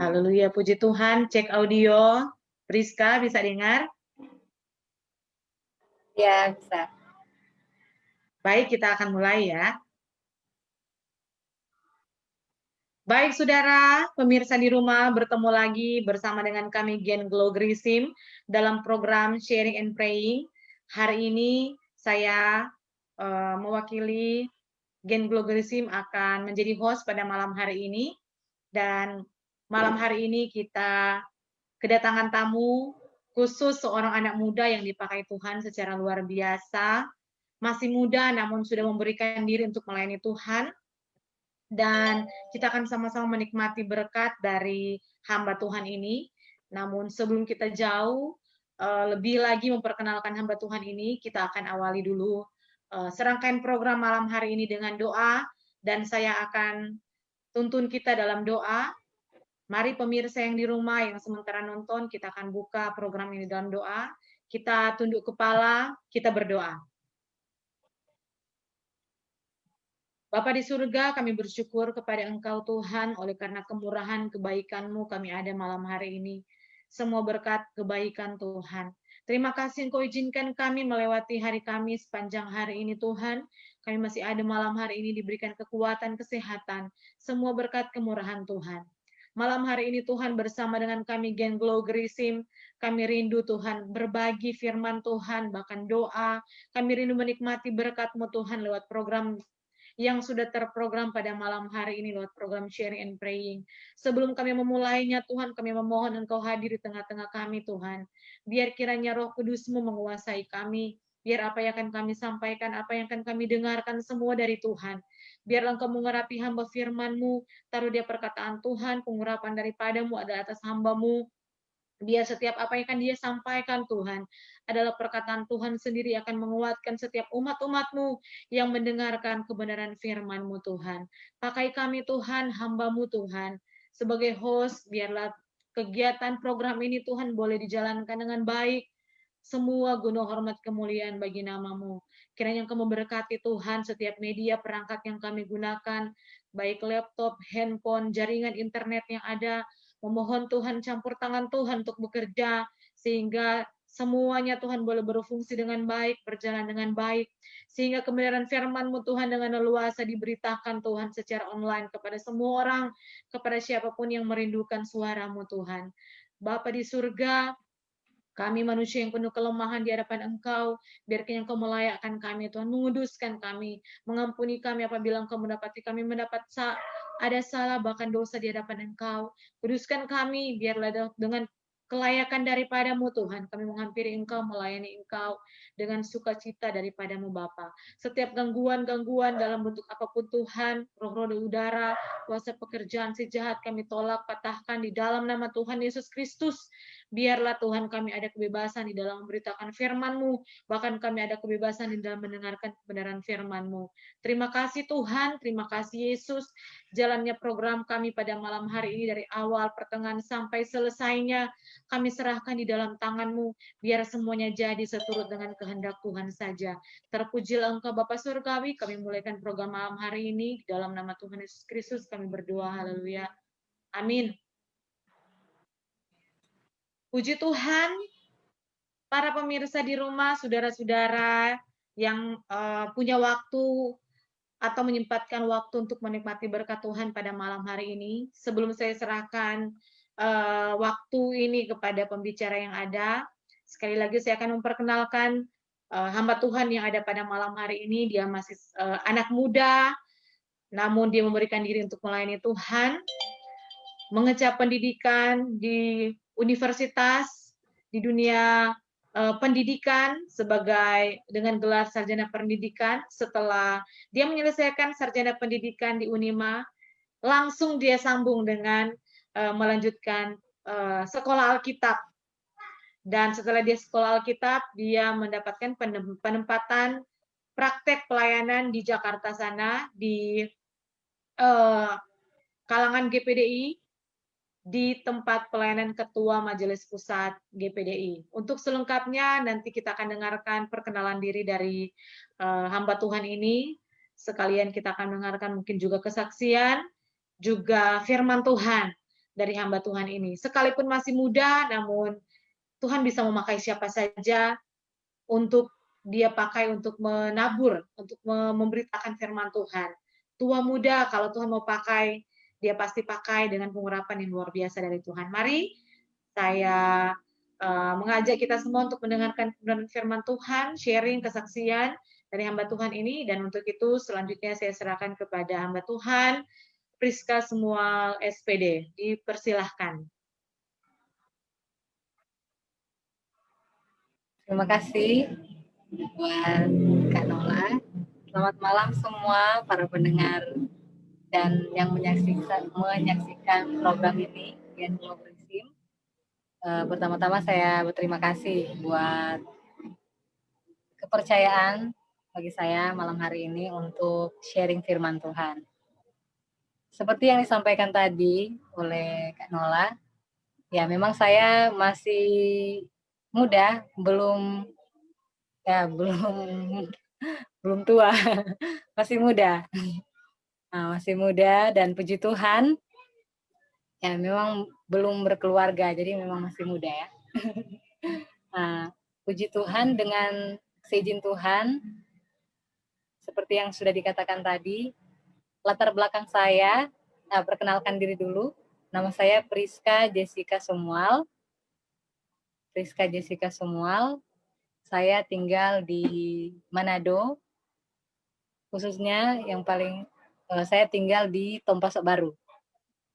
Haleluya, puji Tuhan. Cek audio. Priska, bisa dengar? Ya, bisa. Baik, kita akan mulai ya. Baik, saudara, pemirsa di rumah, bertemu lagi bersama dengan kami Gen Glow Grisim dalam program Sharing and Praying. Hari ini saya mewakili Gen Glow Grisim akan menjadi host pada malam hari ini. Dan malam hari ini kita kedatangan tamu khusus seorang anak muda yang dipakai Tuhan secara luar biasa. Masih muda namun sudah memberikan diri untuk melayani Tuhan. Dan kita akan sama-sama menikmati berkat dari hamba Tuhan ini. Namun sebelum kita jauh, lebih lagi memperkenalkan hamba Tuhan ini, kita akan awali dulu serangkaian program malam hari ini dengan doa, dan saya akan tuntun kita dalam doa. Mari pemirsa yang di rumah, yang sementara nonton, kita akan buka program ini dalam doa. Kita tunduk kepala, kita berdoa. Bapa di surga, kami bersyukur kepada Engkau Tuhan, oleh karena kemurahan kebaikan-Mu kami ada malam hari ini. Semua berkat kebaikan Tuhan. Terima kasih Engkau izinkan kami melewati hari kami sepanjang hari ini Tuhan. Kami masih ada malam hari ini diberikan kekuatan, kesehatan. Semua berkat kemurahan Tuhan. Malam hari ini Tuhan bersama dengan kami Gen Glow Grisim, kami rindu Tuhan berbagi firman Tuhan, bahkan doa. Kami rindu menikmati berkat-Mu Tuhan lewat program yang sudah terprogram pada malam hari ini lewat program Sharing and Praying. Sebelum kami memulainya, Tuhan, kami memohon Engkau hadir di tengah-tengah kami, Tuhan. Biar kiranya Roh Kudus-Mu menguasai kami. Biar apa yang akan kami sampaikan, apa yang akan kami dengarkan, semua dari Tuhan. Biar Engkau mengurapi hamba firman-Mu, taruh dia perkataan Tuhan, pengurapan daripada-Mu adalah atas hamba-Mu. Biar setiap apa yang akan dia sampaikan Tuhan adalah perkataan Tuhan sendiri akan menguatkan setiap umat-umat-Mu yang mendengarkan kebenaran firman-Mu Tuhan. Pakai kami Tuhan, hamba-Mu Tuhan. Sebagai host, biarlah kegiatan program ini Tuhan boleh dijalankan dengan baik. Semua guna hormat kemuliaan bagi nama-Mu. Kiranya Engkau memberkati Tuhan setiap media perangkat yang kami gunakan, baik laptop, handphone, jaringan internet yang ada. Memohon Tuhan campur tangan Tuhan untuk bekerja, sehingga semuanya Tuhan boleh berfungsi dengan baik, berjalan dengan baik, sehingga kebenaran firman-Mu Tuhan dengan leluasa diberitakan Tuhan secara online kepada semua orang, kepada siapapun yang merindukan suara-Mu Tuhan. Bapa di surga, kami manusia yang penuh kelemahan di hadapan Engkau, biar Engkau melayakkan kami, Tuhan, menguduskan kami, mengampuni kami apabila Engkau mendapati kami ada salah, bahkan dosa di hadapan Engkau. Kuduskan kami, biarlah dengan kelayakan daripada-Mu Tuhan, kami menghampiri Engkau, melayani Engkau dengan sukacita daripada-Mu Bapa. Setiap gangguan-gangguan dalam bentuk apapun Tuhan, roh-roh di udara, kuasa pekerjaan si jahat kami tolak, patahkan di dalam nama Tuhan Yesus Kristus. Biarlah Tuhan kami ada kebebasan di dalam memberitakan firman-Mu, bahkan kami ada kebebasan di dalam mendengarkan kebenaran firman-Mu. Terima kasih Tuhan, terima kasih Yesus. Jalannya program kami pada malam hari ini dari awal, pertengahan, sampai selesainya, kami serahkan di dalam tangan-Mu, biar semuanya jadi seturut dengan kehendak Tuhan saja. Terpujilah Engkau Bapa Surgawi, kami mulaikan program malam hari ini, dalam nama Tuhan Yesus Kristus kami berdoa, haleluya. Amin. Puji Tuhan, para pemirsa di rumah, saudara-saudara yang punya waktu atau menyempatkan waktu untuk menikmati berkat Tuhan pada malam hari ini. Sebelum saya serahkan waktu ini kepada pembicara yang ada, sekali lagi saya akan memperkenalkan hamba Tuhan yang ada pada malam hari ini. Dia masih anak muda, namun dia memberikan diri untuk melayani Tuhan, mengecap pendidikan di universitas, di dunia pendidikan sebagai dengan gelar sarjana pendidikan. Setelah dia menyelesaikan sarjana pendidikan di Unima, langsung dia sambung dengan melanjutkan sekolah Alkitab. Dan setelah dia sekolah Alkitab, dia mendapatkan penempatan praktek pelayanan di Jakarta sana, di kalangan GPDI, di tempat pelayanan Ketua Majelis Pusat GPDI. Untuk selengkapnya nanti kita akan dengarkan perkenalan diri dari hamba Tuhan ini. Sekalian kita akan dengarkan mungkin juga kesaksian, juga firman Tuhan dari hamba Tuhan ini. Sekalipun masih muda, namun Tuhan bisa memakai siapa saja untuk dia pakai untuk menabur, untuk memberitakan firman Tuhan. Tua muda, kalau Tuhan mau pakai, dia pasti pakai dengan pengurapan yang luar biasa dari Tuhan. Mari saya mengajak kita semua untuk mendengarkan firman Tuhan, sharing kesaksian dari hamba Tuhan ini, dan untuk itu selanjutnya saya serahkan kepada hamba Tuhan, Priska semua SPD. Dipersilahkan. Terima kasih buat Kak Nola. Selamat malam semua para pendengar dan yang menyaksikan program ini Gen Globalism. Pertama-tama saya berterima kasih buat kepercayaan bagi saya malam hari ini untuk sharing firman Tuhan. Seperti yang disampaikan tadi oleh Kak Nola, ya memang saya masih muda, belum tua, masih muda. Nah, masih muda dan puji Tuhan, ya memang belum berkeluarga, jadi memang masih muda ya. Nah, puji Tuhan dengan seizin Tuhan, seperti yang sudah dikatakan tadi, latar belakang saya, perkenalkan diri dulu. Nama saya Priska Jessica Sumual. Saya tinggal di Manado, khususnya yang paling saya tinggal di Tompasok Baru.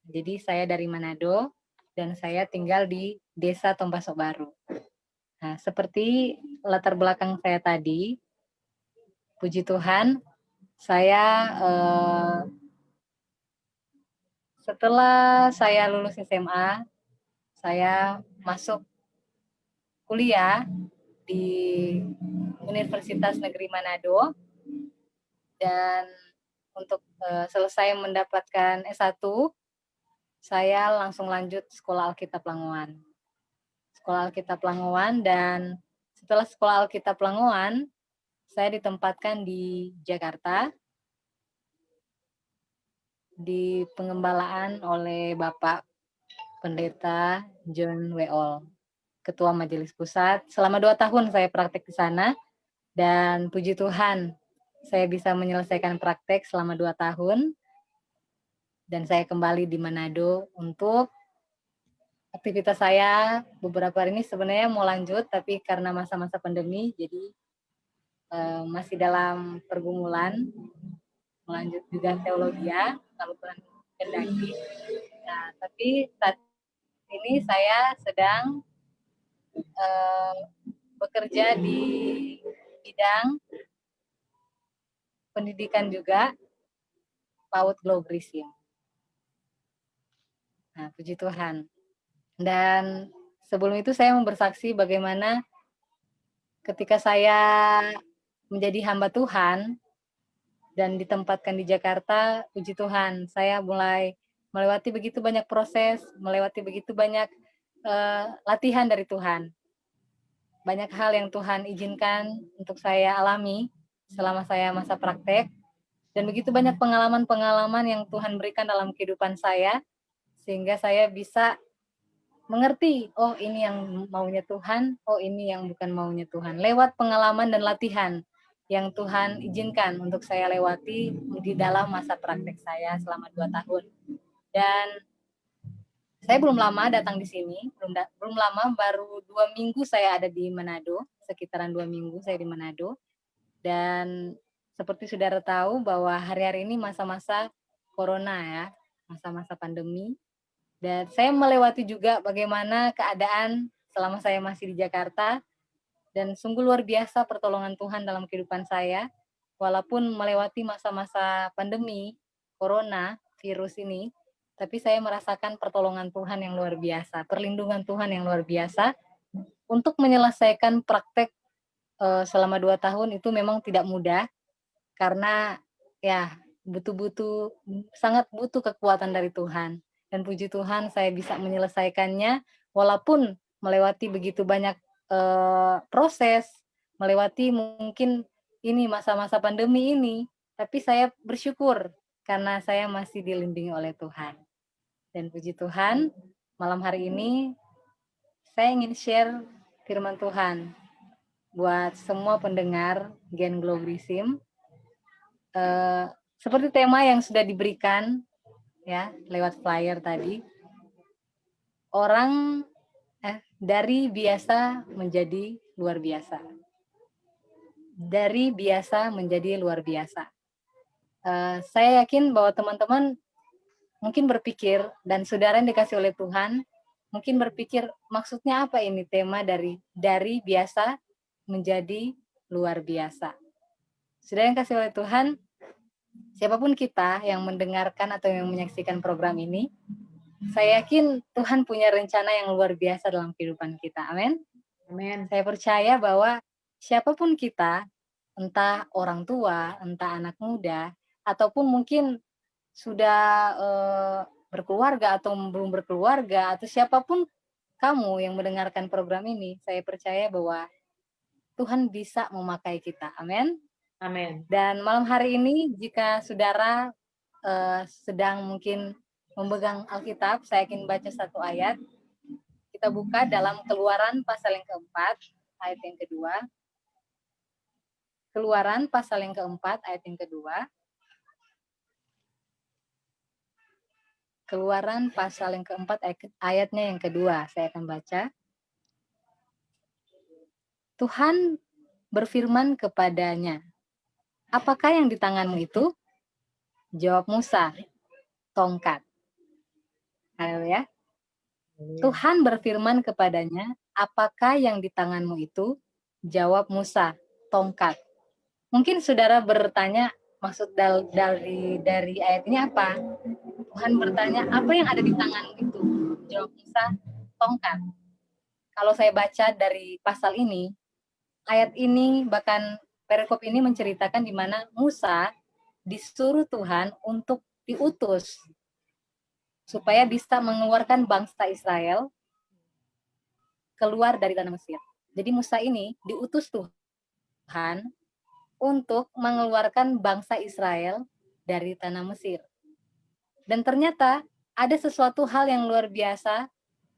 Jadi saya dari Manado dan saya tinggal di Desa Tompasok Baru. Nah, seperti latar belakang saya tadi, puji Tuhan, saya setelah saya lulus SMA, saya masuk kuliah di Universitas Negeri Manado, dan untuk selesai mendapatkan S1, saya langsung lanjut Sekolah Alkitab Langowan. Dan setelah Sekolah Alkitab Langowan, saya ditempatkan di Jakarta, di pengembalaan oleh Bapak Pendeta John Weol, Ketua Majelis Pusat. Selama 2 tahun saya praktek di sana, dan puji Tuhan, saya bisa menyelesaikan praktek selama 2 tahun, dan saya kembali di Manado untuk aktivitas saya. Beberapa hari ini sebenarnya mau lanjut, tapi karena masa-masa pandemi, jadi masih dalam pergumulan, melanjut juga teologi, kalau Tuhan kehendaki. Nah, tapi saat ini saya sedang bekerja di bidang pendidikan juga, PAUD Globalism. Nah, puji Tuhan. Dan sebelum itu saya mau bersaksi bagaimana ketika saya menjadi hamba Tuhan dan ditempatkan di Jakarta, puji Tuhan, saya mulai melewati begitu banyak proses, melewati begitu banyak latihan dari Tuhan. Banyak hal yang Tuhan izinkan untuk saya alami selama saya masa praktek, dan begitu banyak pengalaman-pengalaman yang Tuhan berikan dalam kehidupan saya, sehingga saya bisa mengerti, oh ini yang maunya Tuhan, oh ini yang bukan maunya Tuhan. Lewat pengalaman dan latihan yang Tuhan izinkan untuk saya lewati di dalam masa praktek saya selama 2 tahun. Dan saya belum lama datang di sini, belum lama, baru 2 minggu saya ada di Manado, sekitaran 2 minggu saya di Manado. Dan seperti saudara tahu bahwa hari-hari ini masa-masa corona ya, masa-masa pandemi. Dan saya melewati juga bagaimana keadaan selama saya masih di Jakarta, dan sungguh luar biasa pertolongan Tuhan dalam kehidupan saya. Walaupun melewati masa-masa pandemi, corona, virus ini, tapi saya merasakan pertolongan Tuhan yang luar biasa, perlindungan Tuhan yang luar biasa untuk menyelesaikan praktek selama 2 tahun itu memang tidak mudah, karena ya butuh-butuh sangat butuh kekuatan dari Tuhan. Dan puji Tuhan saya bisa menyelesaikannya walaupun melewati begitu banyak proses, melewati mungkin ini masa-masa pandemi ini, tapi saya bersyukur karena saya masih dilindungi oleh Tuhan. Dan puji Tuhan, malam hari ini saya ingin share firman Tuhan buat semua pendengar Gen Glory Sim. Seperti tema yang sudah diberikan ya lewat flyer tadi, orang dari biasa menjadi luar biasa. Dari biasa menjadi luar biasa. Saya yakin bahwa teman-teman mungkin berpikir, dan saudara yang dikasih oleh Tuhan mungkin berpikir, maksudnya apa ini tema dari biasa menjadi luar biasa. Saudara yang kasih oleh Tuhan, siapapun kita yang mendengarkan atau yang menyaksikan program ini, saya yakin Tuhan punya rencana yang luar biasa dalam kehidupan kita. Amin. Amin. Saya percaya bahwa siapapun kita, entah orang tua, entah anak muda, ataupun mungkin sudah berkeluarga atau belum berkeluarga, atau siapapun kamu yang mendengarkan program ini, saya percaya bahwa Tuhan bisa memakai kita. Amin. Amin. Dan malam hari ini, jika saudara sedang mungkin memegang Alkitab, saya ingin baca satu ayat. Kita buka dalam Keluaran pasal yang keempat, ayat yang kedua. Keluaran pasal yang keempat, ayat yang kedua. Keluaran pasal yang keempat, ayatnya yang kedua. Saya akan baca. Tuhan berfirman kepadanya, apakah yang di tanganmu itu? Jawab Musa, tongkat. Haleluya. Tuhan berfirman kepadanya, apakah yang di tanganmu itu? Jawab Musa, tongkat. Mungkin saudara bertanya, maksud dari ayat ini apa? Tuhan bertanya, apa yang ada di tanganmu itu? Jawab Musa, tongkat. Kalau saya baca dari pasal ini, ayat ini, bahkan perikop ini menceritakan di mana Musa disuruh Tuhan untuk diutus supaya bisa mengeluarkan bangsa Israel keluar dari tanah Mesir. Jadi Musa ini diutus Tuhan untuk mengeluarkan bangsa Israel dari tanah Mesir. Dan ternyata ada sesuatu hal yang luar biasa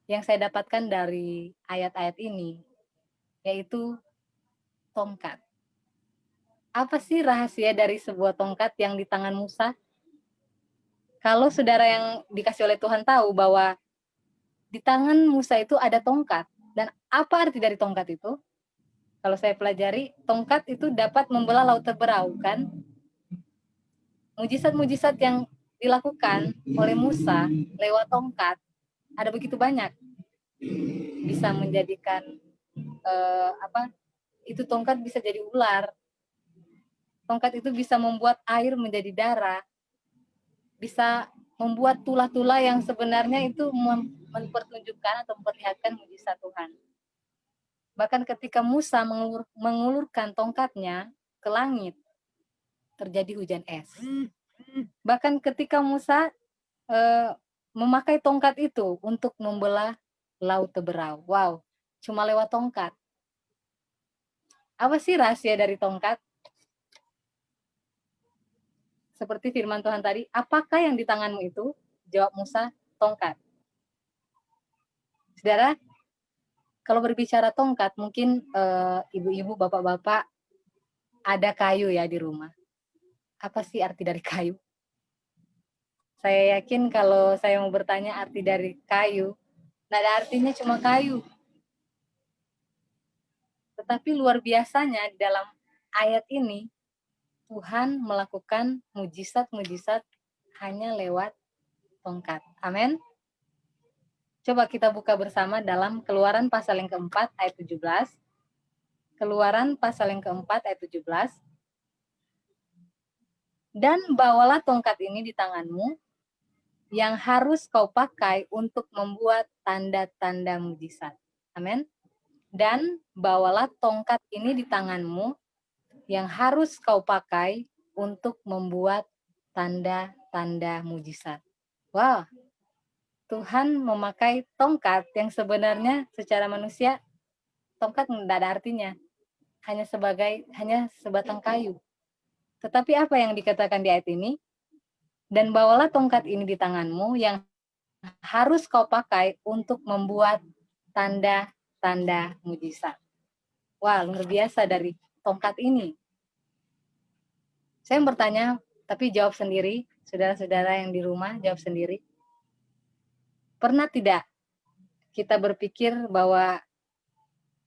yang saya dapatkan dari ayat-ayat ini, yaitu tongkat. Apa sih rahasia dari sebuah tongkat yang di tangan Musa? Kalau saudara yang dikasih oleh Tuhan tahu bahwa di tangan Musa itu ada tongkat, dan apa arti dari tongkat itu? Kalau saya pelajari, tongkat itu dapat membelah laut terberau, kan? Mujizat-mujizat yang dilakukan oleh Musa lewat tongkat ada begitu banyak. Bisa menjadikan itu tongkat bisa jadi ular. Tongkat itu bisa membuat air menjadi darah. Bisa membuat tulah-tulah yang sebenarnya itu mempertunjukkan atau memperlihatkan mujizat Tuhan. Bahkan ketika Musa mengulurkan tongkatnya ke langit, terjadi hujan es. Bahkan ketika Musa memakai tongkat itu untuk membelah laut terberau. Wow, cuma lewat tongkat. Apa sih rahasia dari tongkat? Seperti firman Tuhan tadi, apakah yang di tanganmu itu? Jawab Musa, tongkat. Saudara, kalau berbicara tongkat, mungkin ibu-ibu, bapak-bapak ada kayu ya di rumah. Apa sih arti dari kayu? Saya yakin kalau saya mau bertanya arti dari kayu, nggak ada artinya cuma kayu. Tetapi luar biasanya di dalam ayat ini, Tuhan melakukan mujizat-mujizat hanya lewat tongkat. Amin. Coba kita buka bersama dalam Keluaran pasal yang keempat ayat 17. Keluaran pasal yang keempat ayat 17. Dan bawalah tongkat ini di tanganmu, yang harus kau pakai untuk membuat tanda-tanda mujizat. Amin. Dan bawalah tongkat ini di tanganmu, yang harus kau pakai untuk membuat tanda-tanda mujizat. Wow, Tuhan memakai tongkat yang sebenarnya secara manusia tongkat tidak ada artinya, hanya sebatang kayu. Tetapi apa yang dikatakan di ayat ini? Dan bawalah tongkat ini di tanganmu, yang harus kau pakai untuk membuat tanda-tanda mujizat. Wah, luar biasa dari tongkat ini. Saya bertanya, tapi jawab sendiri, saudara-saudara yang di rumah jawab sendiri. Pernah tidak kita berpikir bahwa,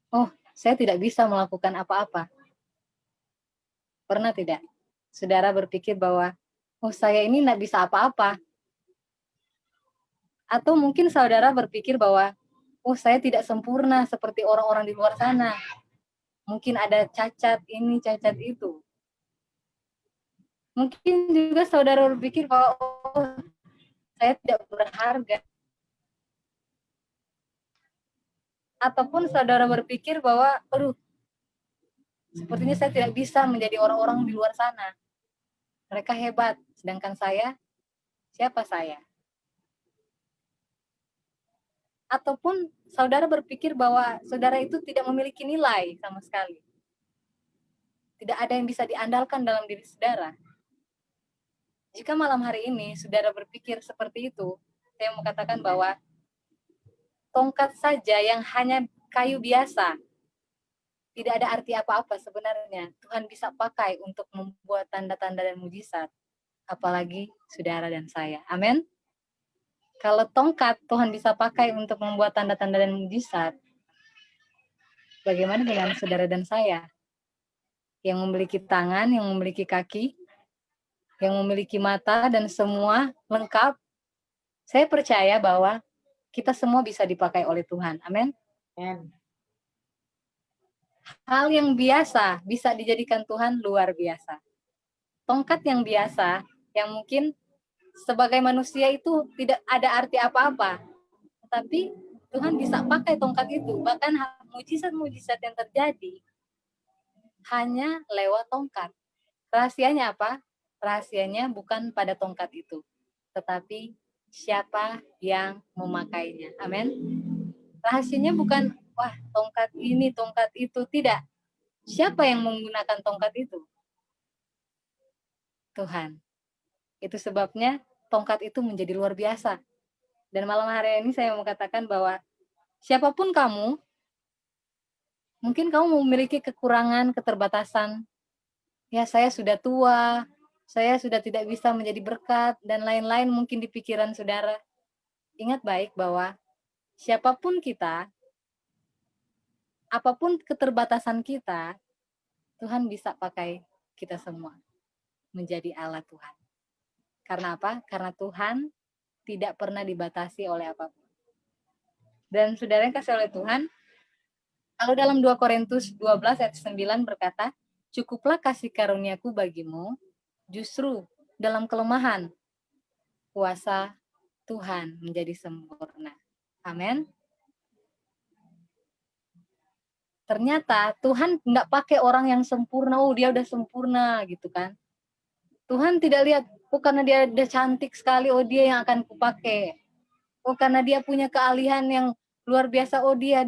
oh, saya tidak bisa melakukan apa-apa? Pernah tidak saudara berpikir bahwa, oh, saya ini tidak bisa apa-apa? Atau mungkin saudara berpikir bahwa, oh, saya tidak sempurna seperti orang-orang di luar sana. Mungkin ada cacat ini, cacat itu. Mungkin juga saudara berpikir bahwa, oh, saya tidak berharga. Ataupun saudara berpikir bahwa, aduh, sepertinya saya tidak bisa menjadi orang-orang di luar sana. Mereka hebat, sedangkan saya, siapa saya? Ataupun saudara berpikir bahwa saudara itu tidak memiliki nilai sama sekali. Tidak ada yang bisa diandalkan dalam diri saudara. Jika malam hari ini saudara berpikir seperti itu, saya mau katakan bahwa tongkat saja yang hanya kayu biasa, tidak ada arti apa-apa sebenarnya. Tuhan bisa pakai untuk membuat tanda-tanda dan mujizat. Apalagi saudara dan saya. Amin. Kalau tongkat Tuhan bisa pakai untuk membuat tanda-tanda dan mujizat, bagaimana dengan saudara dan saya? Yang memiliki tangan, yang memiliki kaki, yang memiliki mata, dan semua lengkap. Saya percaya bahwa kita semua bisa dipakai oleh Tuhan. Amin. Hal yang biasa bisa dijadikan Tuhan luar biasa. Tongkat yang biasa, yang mungkin sebagai manusia itu tidak ada arti apa-apa. Tetapi Tuhan bisa pakai tongkat itu. Bahkan mujizat-mujizat yang terjadi hanya lewat tongkat. Rahasianya apa? Rahasianya bukan pada tongkat itu, tetapi siapa yang memakainya. Amin. Rahasianya bukan, wah, tongkat ini, tongkat itu. Tidak. Siapa yang menggunakan tongkat itu? Tuhan. Itu sebabnya tongkat itu menjadi luar biasa. Dan malam hari ini saya mau katakan bahwa siapapun kamu, mungkin kamu memiliki kekurangan, keterbatasan. Ya, saya sudah tua, saya sudah tidak bisa menjadi berkat, dan lain-lain mungkin di pikiran saudara. Ingat baik bahwa siapapun kita, apapun keterbatasan kita, Tuhan bisa pakai kita semua menjadi alat Tuhan. Karena apa? Karena Tuhan tidak pernah dibatasi oleh apapun. Dan saudara yang kasih oleh Tuhan, kalau dalam 2 Korintus 12 ayat 9 berkata, cukuplah kasih karuniaku bagimu, justru dalam kelemahan, kuasa Tuhan menjadi sempurna. Amin. Ternyata Tuhan nggak pakai orang yang sempurna, oh dia udah sempurna gitu kan. Tuhan tidak lihat, oh karena dia udah cantik sekali, oh dia yang akan kupakai. Oh karena dia punya keahlian yang luar biasa, oh dia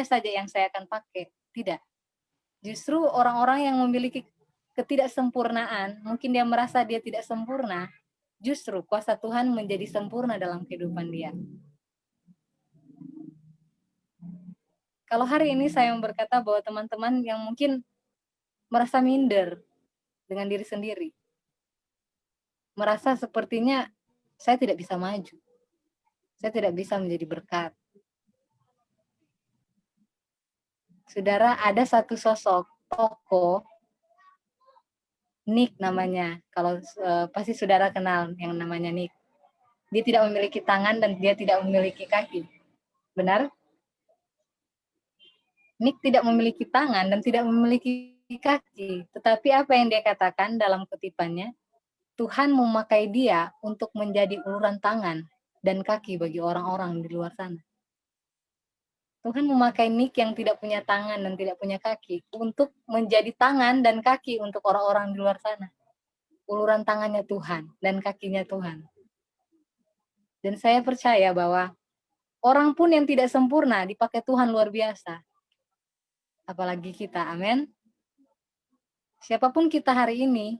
saja yang saya akan pakai. Tidak. Justru orang-orang yang memiliki ketidaksempurnaan, mungkin dia merasa dia tidak sempurna, justru kuasa Tuhan menjadi sempurna dalam kehidupan dia. Kalau hari ini saya berkata bahwa teman-teman yang mungkin merasa minder dengan diri sendiri, merasa sepertinya saya tidak bisa maju, saya tidak bisa menjadi berkat. Saudara, ada satu sosok tokoh, Nick namanya. Kalau pasti saudara kenal yang namanya Nick. Dia tidak memiliki tangan dan dia tidak memiliki kaki. Benar? Nick tidak memiliki tangan dan tidak memiliki kaki. Tetapi apa yang dia katakan dalam kutipannya? Tuhan memakai dia untuk menjadi uluran tangan dan kaki bagi orang-orang di luar sana. Tuhan memakai Nick yang tidak punya tangan dan tidak punya kaki untuk menjadi tangan dan kaki untuk orang-orang di luar sana. Uluran tangannya Tuhan dan kakinya Tuhan. Dan saya percaya bahwa orang pun yang tidak sempurna dipakai Tuhan luar biasa. Apalagi kita, amin. Siapapun kita hari ini,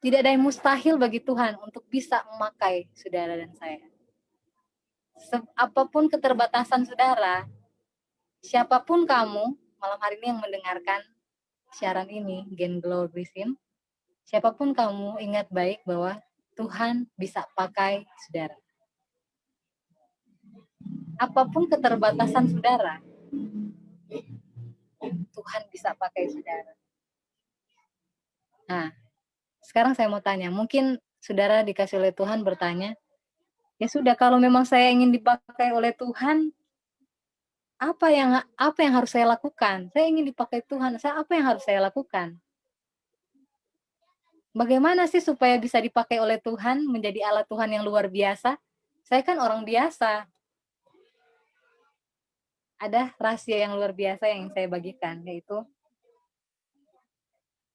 tidak ada yang mustahil bagi Tuhan untuk bisa memakai saudara dan saya. Apapun keterbatasan saudara, siapapun kamu, malam hari ini yang mendengarkan siaran ini, Gen Glorism, siapapun kamu, ingat baik bahwa Tuhan bisa pakai saudara. Apapun keterbatasan saudara, Tuhan bisa pakai saudara. Nah, sekarang saya mau tanya, mungkin saudara dikasih oleh Tuhan bertanya, ya sudah, kalau memang saya ingin dipakai oleh Tuhan, apa yang harus saya lakukan? Saya ingin dipakai Tuhan, apa yang harus saya lakukan? Bagaimana sih supaya bisa dipakai oleh Tuhan, menjadi alat Tuhan yang luar biasa? Saya kan orang biasa. Ada rahasia yang luar biasa yang saya bagikan, yaitu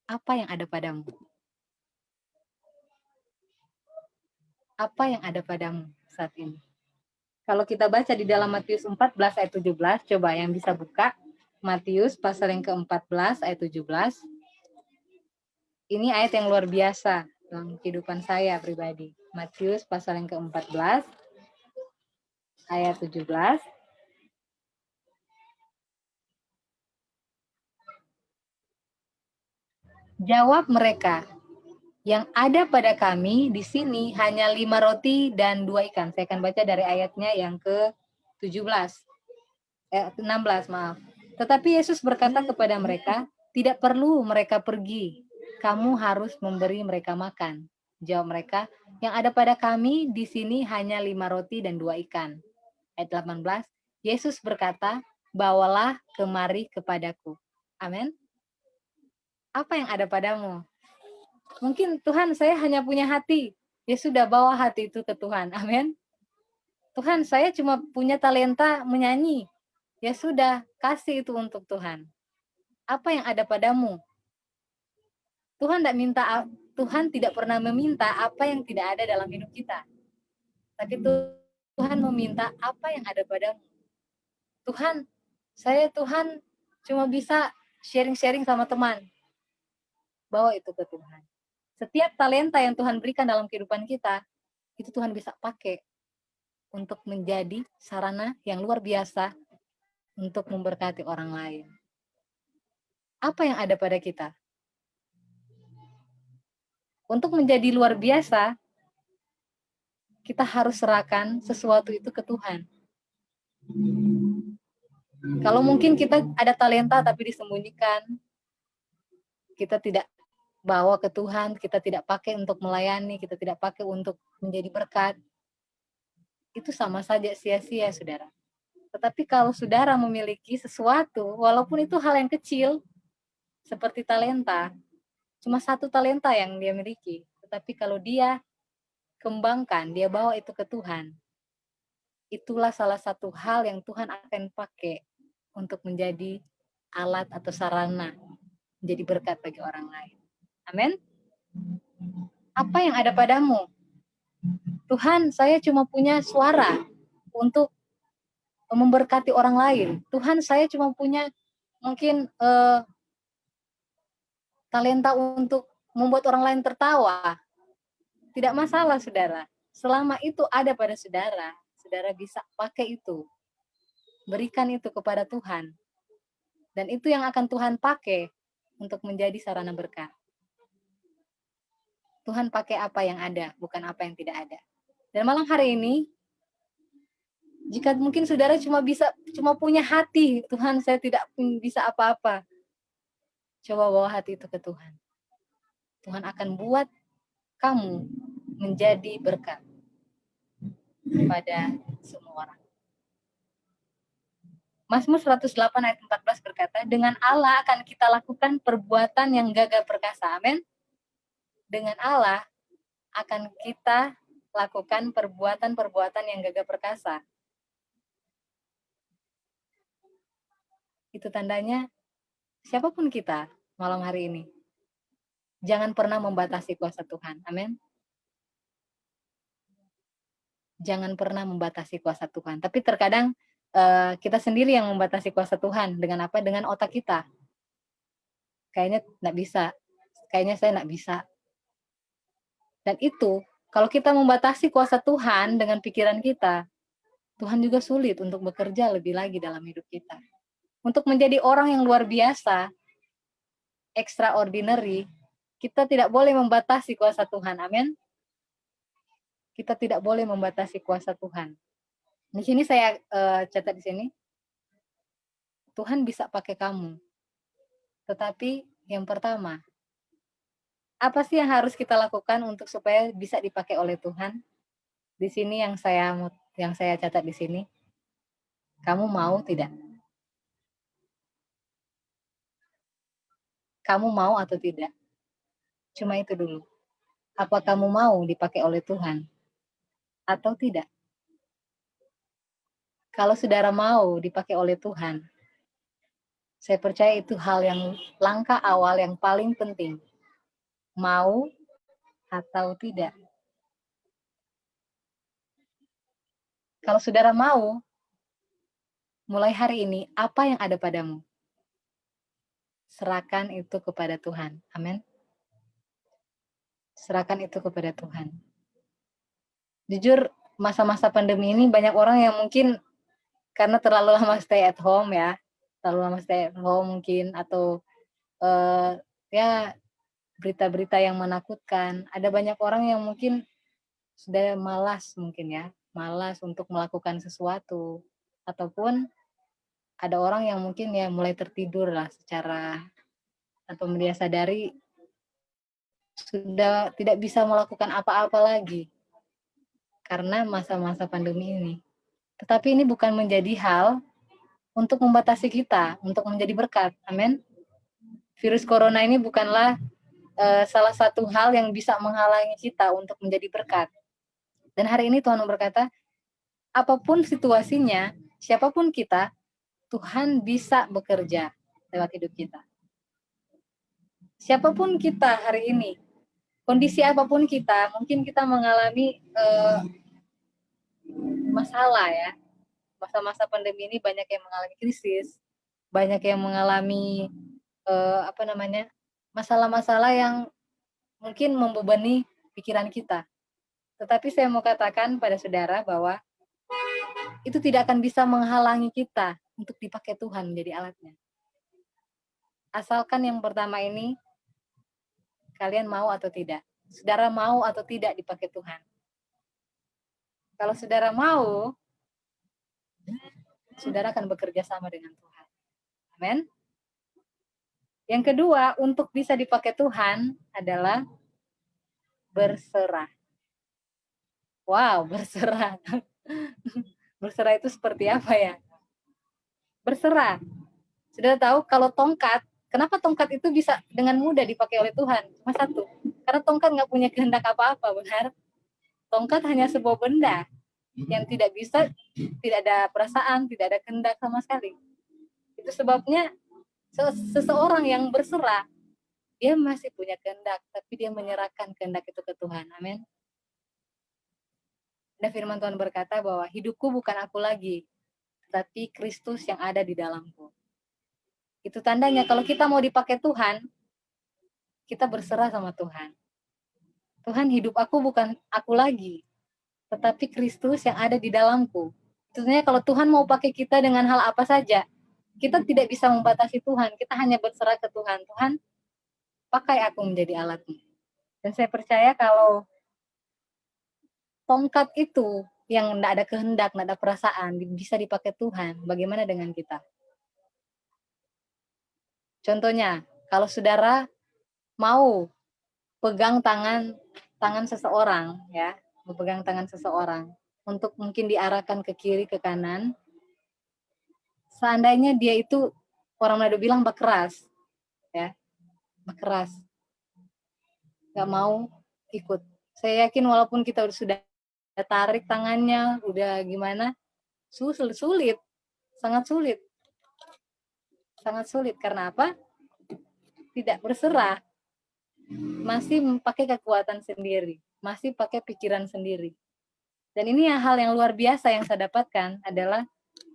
apa yang ada padamu? Apa yang ada padamu saat ini? Kalau kita baca di dalam Matius 14 ayat 17, coba yang bisa buka. Matius pasal yang ke-14 ayat 17. Ini ayat yang luar biasa dalam kehidupan saya pribadi. Matius pasal yang ke-14 ayat 17. Jawab mereka, yang ada pada kami di sini hanya 5 roti dan 2 ikan. Saya akan baca dari ayatnya yang ke-16, maaf. Tetapi Yesus berkata kepada mereka, tidak perlu mereka pergi, kamu harus memberi mereka makan. Jawab mereka, yang ada pada kami di sini hanya 5 roti dan 2 ikan. Ayat 18, Yesus berkata, bawalah kemari kepadaku. Amin. Apa yang ada padamu? Mungkin Tuhan, saya hanya punya hati. Ya sudah, bawa hati itu ke Tuhan. Amin. Tuhan, saya cuma punya talenta menyanyi. Ya sudah, kasih itu untuk Tuhan. Apa yang ada padamu? Tuhan tidak pernah meminta apa yang tidak ada dalam hidup kita. Tapi Tuhan meminta apa yang ada padamu. Tuhan, saya cuma bisa sharing-sharing sama teman. Bawa itu ke Tuhan. Setiap talenta yang Tuhan berikan dalam kehidupan kita, itu Tuhan bisa pakai untuk menjadi sarana yang luar biasa untuk memberkati orang lain. Apa yang ada pada kita? Untuk menjadi luar biasa, kita harus serahkan sesuatu itu ke Tuhan. Kalau mungkin kita ada talenta tapi disembunyikan, kita tidak bawa ke Tuhan, kita tidak pakai untuk melayani, kita tidak pakai untuk menjadi berkat, itu sama saja sia-sia, saudara. Tetapi kalau saudara memiliki sesuatu, walaupun itu hal yang kecil, seperti talenta, cuma 1 talenta yang dia miliki, tetapi kalau dia kembangkan, dia bawa itu ke Tuhan, itulah salah satu hal yang Tuhan akan pakai untuk menjadi alat atau sarana menjadi berkat bagi orang lain. Amin. Apa yang ada padamu? Tuhan, saya cuma punya suara untuk memberkati orang lain. Tuhan, saya cuma punya mungkin talenta untuk membuat orang lain tertawa. Tidak masalah, saudara. Selama itu ada pada saudara, saudara bisa pakai itu berikan itu kepada Tuhan. Dan itu yang akan Tuhan pakai untuk menjadi sarana berkat. Tuhan pakai apa yang ada, bukan apa yang tidak ada. Dan malam hari ini, jika mungkin saudara cuma punya hati, Tuhan saya tidak bisa apa-apa. Coba bawa hati itu ke Tuhan. Tuhan akan buat kamu menjadi berkat kepada semua orang. Mazmur 108 ayat 14 berkata, dengan Allah akan kita lakukan perbuatan yang gagah perkasa. Amin. Dengan Allah akan kita lakukan perbuatan-perbuatan yang gagah perkasa. Itu tandanya siapapun kita malam hari ini, jangan pernah membatasi kuasa Tuhan. Amin. Jangan pernah membatasi kuasa Tuhan. Tapi terkadang kita sendiri yang membatasi kuasa Tuhan. Dengan apa? Dengan otak kita. Kayaknya nggak bisa. Kayaknya saya nggak bisa. Dan itu, kalau kita membatasi kuasa Tuhan dengan pikiran kita, Tuhan juga sulit untuk bekerja lebih lagi dalam hidup kita. Untuk menjadi orang yang luar biasa, extraordinary, kita tidak boleh membatasi kuasa Tuhan. Amin. Kita tidak boleh membatasi kuasa Tuhan. Di sini saya catat di sini, Tuhan bisa pakai kamu. Tetapi yang pertama, apa sih yang harus kita lakukan untuk supaya bisa dipakai oleh Tuhan? Di sini yang saya catat di sini. Kamu mau tidak? Kamu mau atau tidak? Cuma itu dulu. Apa kamu mau dipakai oleh Tuhan atau tidak? Kalau saudara mau dipakai oleh Tuhan, saya percaya itu hal yang langkah awal yang paling penting. Mau atau tidak? Kalau saudara mau, mulai hari ini, apa yang ada padamu? Serahkan itu kepada Tuhan. Amin. Serahkan itu kepada Tuhan. Jujur, masa-masa pandemi ini banyak orang yang mungkin karena terlalu lama stay at home ya, terlalu lama stay at home mungkin, atau ya berita-berita yang menakutkan. Ada banyak orang yang mungkin sudah malas mungkin ya, malas untuk melakukan sesuatu. Ataupun ada orang yang mungkin ya mulai tertidur lah secara tanpa dia sadari, sudah tidak bisa melakukan apa-apa lagi karena masa-masa pandemi ini. Tetapi ini bukan menjadi hal untuk membatasi kita, untuk menjadi berkat. Amin. Virus corona ini bukanlah salah satu hal yang bisa menghalangi kita untuk menjadi berkat. Dan hari ini Tuhan berkata, apapun situasinya, siapapun kita, Tuhan bisa bekerja lewat hidup kita. Siapapun kita hari ini, kondisi apapun kita, mungkin kita mengalami masalah ya. Masa-masa pandemi ini banyak yang mengalami krisis, banyak yang mengalami masalah-masalah yang mungkin membebani pikiran kita. Tetapi saya mau katakan pada saudara bahwa itu tidak akan bisa menghalangi kita untuk dipakai Tuhan menjadi alatnya. Asalkan yang pertama ini, kalian mau atau tidak. Saudara mau atau tidak dipakai Tuhan. Kalau saudara mau, saudara akan bekerja sama dengan Tuhan. Amin. Yang kedua, untuk bisa dipakai Tuhan adalah berserah. Wow, berserah. Berserah itu seperti apa ya? Berserah. Saudara tahu kalau tongkat, kenapa tongkat itu bisa dengan mudah dipakai oleh Tuhan? Cuma satu, karena tongkat nggak punya kehendak apa-apa, benar? Tongkat hanya sebuah benda yang tidak ada perasaan, tidak ada kehendak sama sekali. Itu sebabnya seseorang yang berserah, dia masih punya kehendak, tapi dia menyerahkan kehendak itu ke Tuhan. Amin. Dan firman Tuhan berkata bahwa hidupku bukan aku lagi, tetapi Kristus yang ada di dalamku. Itu tandanya kalau kita mau dipakai Tuhan, kita berserah sama Tuhan. Tuhan, hidup aku bukan aku lagi, tetapi Kristus yang ada di dalamku. Sebenarnya kalau Tuhan mau pakai kita dengan hal apa saja, kita tidak bisa membatasi Tuhan. Kita hanya berserah ke Tuhan. Tuhan, pakai aku menjadi alatmu. Dan saya percaya kalau tongkat itu yang tidak ada kehendak, tidak ada perasaan, bisa dipakai Tuhan, bagaimana dengan kita? Contohnya, kalau saudara mau pegang tangan seseorang, ya, memegang tangan seseorang untuk mungkin diarahkan ke kiri ke kanan, seandainya dia itu orang Manado bilang bekeras, ya, bekeras, nggak mau ikut. Saya yakin walaupun kita sudah tarik tangannya, udah gimana, sulit, sangat sulit, karena apa? Tidak berserah, masih pakai kekuatan sendiri, masih pakai pikiran sendiri. Dan ini hal yang luar biasa yang saya dapatkan adalah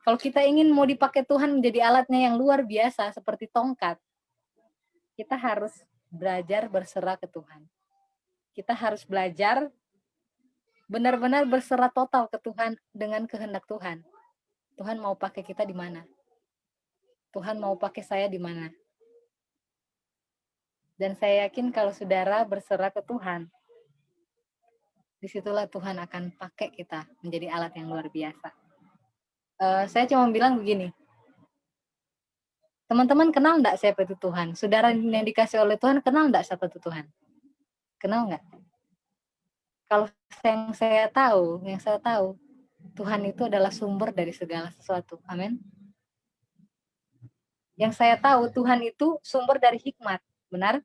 kalau kita ingin mau dipakai Tuhan menjadi alatnya yang luar biasa seperti tongkat, kita harus belajar berserah ke Tuhan. Kita harus belajar benar-benar berserah total ke Tuhan dengan kehendak Tuhan. Tuhan mau pakai kita di mana? Tuhan mau pakai saya di mana? Dan saya yakin kalau saudara berserah ke Tuhan, disitulah Tuhan akan pakai kita menjadi alat yang luar biasa. Saya cuma bilang begini, teman-teman kenal enggak siapa itu Tuhan? Saudara yang dikasih oleh Tuhan kenal enggak siapa itu Tuhan? Kenal enggak? Kalau yang saya tahu, Tuhan itu adalah sumber dari segala sesuatu. Amin. Yang saya tahu Tuhan itu sumber dari hikmat. Benar?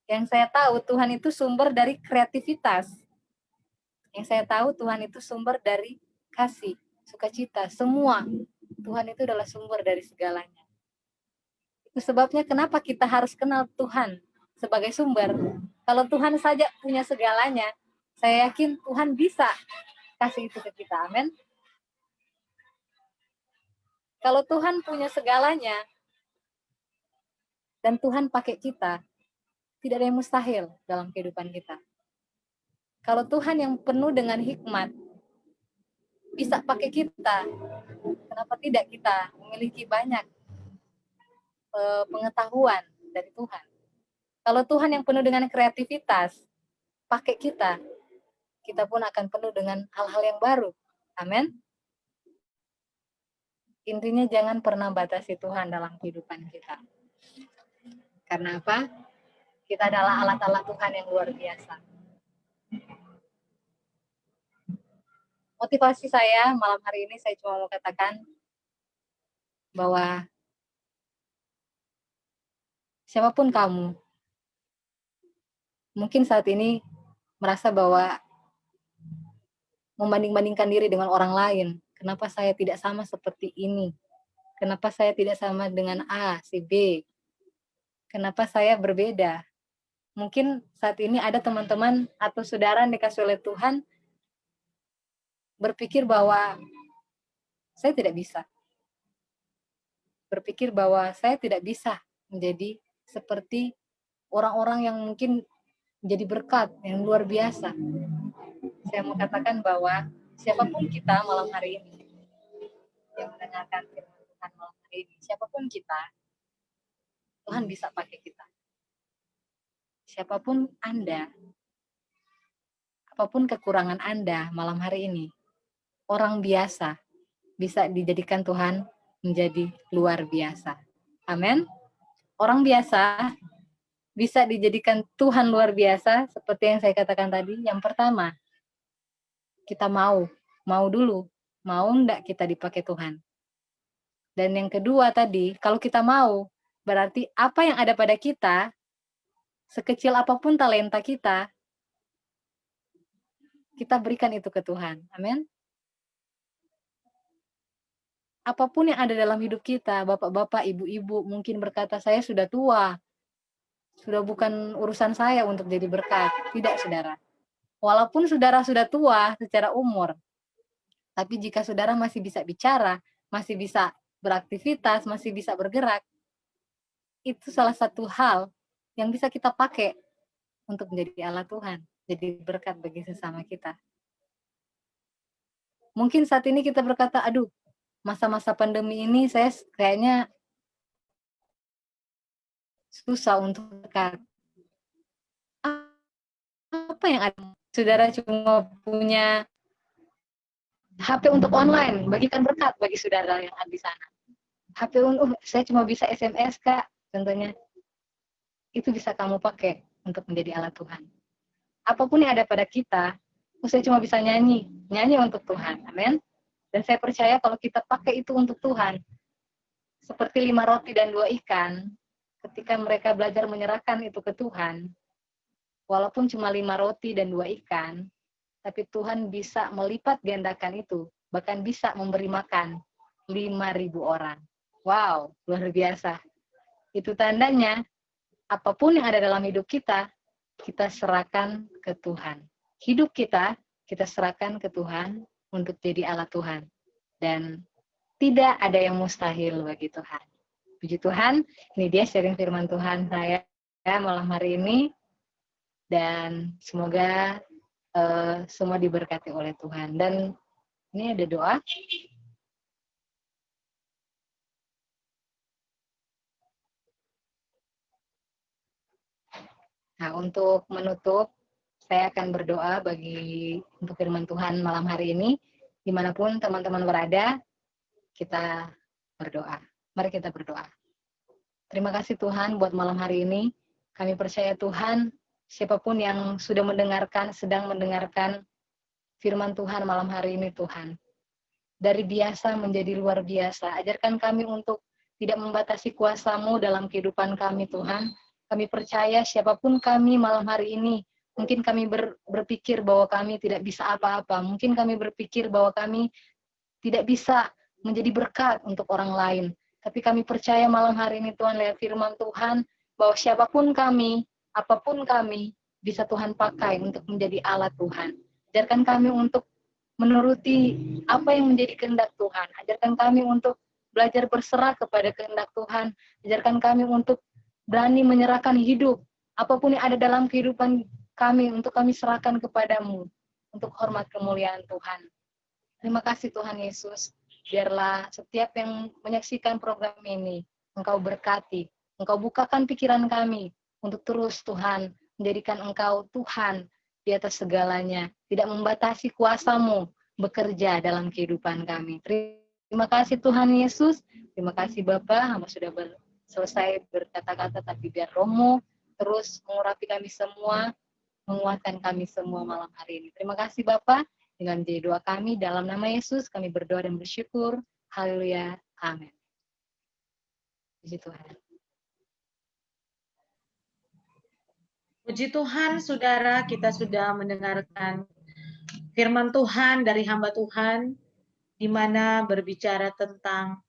Yang saya tahu Tuhan itu sumber dari kreativitas. Yang saya tahu Tuhan itu sumber dari kasih, sukacita, semua. Tuhan itu adalah sumber dari segalanya. Itu sebabnya kenapa kita harus kenal Tuhan sebagai sumber. Kalau Tuhan saja punya segalanya, saya yakin Tuhan bisa kasih itu ke kita. Amin. Kalau Tuhan punya segalanya dan Tuhan pakai kita, tidak ada yang mustahil dalam kehidupan kita. Kalau Tuhan yang penuh dengan hikmat bisa pakai kita, kenapa tidak kita memiliki banyak pengetahuan dari Tuhan? Kalau Tuhan yang penuh dengan kreativitas pakai kita, kita pun akan penuh dengan hal-hal yang baru. Amin. Intinya jangan pernah batasi Tuhan dalam kehidupan kita. Karena apa? Kita adalah alat-alat Tuhan yang luar biasa. Motivasi saya malam hari ini saya cuma mau katakan bahwa siapapun kamu, mungkin saat ini merasa bahwa membanding-bandingkan diri dengan orang lain. Kenapa saya tidak sama seperti ini? Kenapa saya tidak sama dengan A, si B? Kenapa saya berbeda? Mungkin saat ini ada teman-teman atau saudara yang dikasih oleh Tuhan berpikir bahwa saya tidak bisa. Berpikir bahwa saya tidak bisa menjadi seperti orang-orang yang mungkin menjadi berkat yang luar biasa. Saya mau katakan bahwa siapapun kita malam hari ini yang mendengarkan firman Tuhan malam hari ini, siapapun kita, Tuhan bisa pakai kita. Siapapun Anda, apapun kekurangan Anda malam hari ini, orang biasa bisa dijadikan Tuhan menjadi luar biasa. Amin. Orang biasa bisa dijadikan Tuhan luar biasa seperti yang saya katakan tadi. Yang pertama, kita mau dulu, mau enggak kita dipakai Tuhan. Dan yang kedua tadi, kalau kita mau, berarti apa yang ada pada kita, sekecil apapun talenta kita berikan itu ke Tuhan. Amin. Apapun yang ada dalam hidup kita, bapak-bapak, ibu-ibu mungkin berkata, saya sudah tua, sudah bukan urusan saya untuk jadi berkat. Tidak, saudara. Walaupun saudara sudah tua secara umur, tapi jika saudara masih bisa bicara, masih bisa beraktivitas, masih bisa bergerak, itu salah satu hal yang bisa kita pakai untuk menjadi alat Tuhan, jadi berkat bagi sesama kita. Mungkin saat ini kita berkata, aduh, masa-masa pandemi ini saya kayaknya susah untuk dekat. Apa yang ada? Saudara cuma punya HP untuk online, bagikan berkat bagi saudara yang ada di sana. HP untuk, saya cuma bisa SMS, Kak, contohnya. Itu bisa kamu pakai untuk menjadi alat Tuhan. Apapun yang ada pada kita, saya cuma bisa nyanyi untuk Tuhan. Amin. Dan saya percaya kalau kita pakai itu untuk Tuhan, seperti 5 roti dan 2 ikan, ketika mereka belajar menyerahkan itu ke Tuhan, walaupun cuma 5 roti dan 2 ikan, tapi Tuhan bisa melipat gandakan itu, bahkan bisa memberi makan 5.000 orang. Wow, luar biasa. Itu tandanya, apapun yang ada dalam hidup kita serahkan ke Tuhan. Hidup kita serahkan ke Tuhan untuk jadi alat Tuhan. Dan tidak ada yang mustahil bagi Tuhan. Puji Tuhan, ini dia sharing firman Tuhan saya malam hari ini. Dan semoga semua diberkati oleh Tuhan. Dan ini ada doa. Nah, untuk menutup, saya akan berdoa untuk firman Tuhan malam hari ini. Dimanapun teman-teman berada, kita berdoa. Mari kita berdoa. Terima kasih Tuhan buat malam hari ini. Kami percaya Tuhan, siapapun yang sudah sedang mendengarkan firman Tuhan malam hari ini Tuhan. Dari biasa menjadi luar biasa. Ajarkan kami untuk tidak membatasi kuasa-Mu dalam kehidupan kami Tuhan. Kami percaya siapapun kami malam hari ini, mungkin kami berpikir bahwa kami tidak bisa apa-apa. Mungkin kami berpikir bahwa kami tidak bisa menjadi berkat untuk orang lain. Tapi kami percaya malam hari ini Tuhan, lewat firman Tuhan, bahwa siapapun kami, apapun kami, bisa Tuhan pakai untuk menjadi alat Tuhan. Ajarkan kami untuk menuruti apa yang menjadi kehendak Tuhan. Ajarkan kami untuk belajar berserah kepada kehendak Tuhan. Ajarkan kami untuk berani menyerahkan hidup, apapun yang ada dalam kehidupan kami, untuk kami serahkan kepadamu, untuk hormat kemuliaan Tuhan. Terima kasih Tuhan Yesus, biarlah setiap yang menyaksikan program ini, Engkau berkati, Engkau bukakan pikiran kami, untuk terus Tuhan, menjadikan Engkau Tuhan di atas segalanya, tidak membatasi kuasa-Mu bekerja dalam kehidupan kami. Terima kasih Tuhan Yesus, terima kasih Bapa, hamba sudah selesai berkata-kata, tapi biar Roh-Mu terus mengurapi kami semua, menguatkan kami semua malam hari ini. Terima kasih Bapa, dengan jadi doa kami dalam nama Yesus kami berdoa dan bersyukur. Haleluya. Amin. Puji Tuhan. Puji Tuhan, saudara, kita sudah mendengarkan firman Tuhan dari hamba Tuhan, di mana berbicara tentang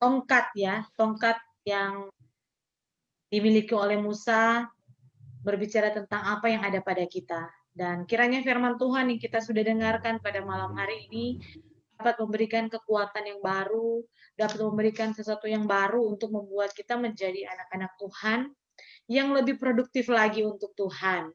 tongkat yang dimiliki oleh Musa, berbicara tentang apa yang ada pada kita. Dan kiranya firman Tuhan yang kita sudah dengarkan pada malam hari ini dapat memberikan kekuatan yang baru, dapat memberikan sesuatu yang baru untuk membuat kita menjadi anak-anak Tuhan yang lebih produktif lagi untuk Tuhan.